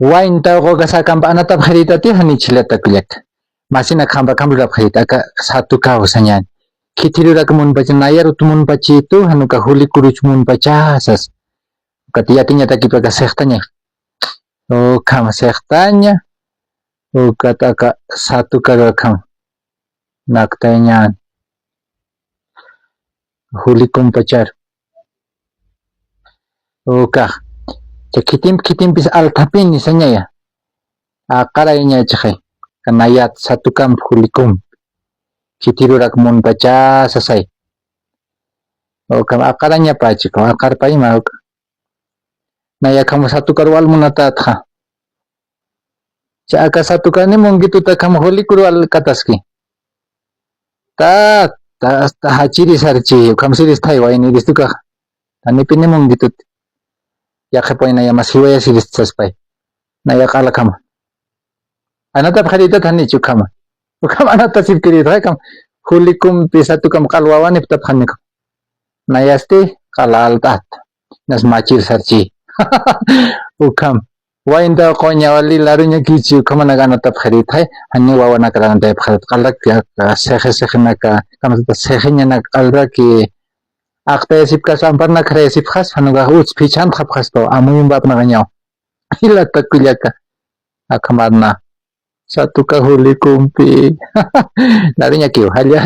Wine ta ko kasa kampa anata bharita ti hani chilata kulek. Masina kamba kambura bharita ka satu ka usanyan. Kitiru mun pachi nayar utumun pachi itu hanuka huli kuruch mun pachasas. Katiyatinya takipa ka sektanya. O kama sektanya. O kata ka satu ka kam. Naktanya huli kumpachar. O ka. Kitim pis altapin nisanya ya. Akarainya cakay. Kanayat satu kam hulikum. Kitiru mun pachasasay. O kam akaranya pachi ko akar pa ima. Naya kamu satu karwal munatatha. Aka satu kani mong gitu ta kamu holi kurwal kataski. Ta hachiri sarchi kamu siris thai wa ini distu ka. Tani pini mong gitu. Ya kepoin naya masiwa ya siris saspai. Naya kala kamu. Anata bharita thani chukama. Ukam anata sipkiri thai kam hulikum pi satu kam kalwawan ipta thani kam. Naya sti kala altat. Nas machir sarchi. Ukam. Wainda konya wali larunya kicu kemana kan tetap hari thai hanya wawana kerana tetap hari kalak ya sehe naka kamu tetap sehenya nak kalra ki akta sip ka sampar nak resip khas hanuga uts pichan khap khas to amu bap na ganyaw ila takulaka akamarna satu kahuli kumpi larunya kiu halya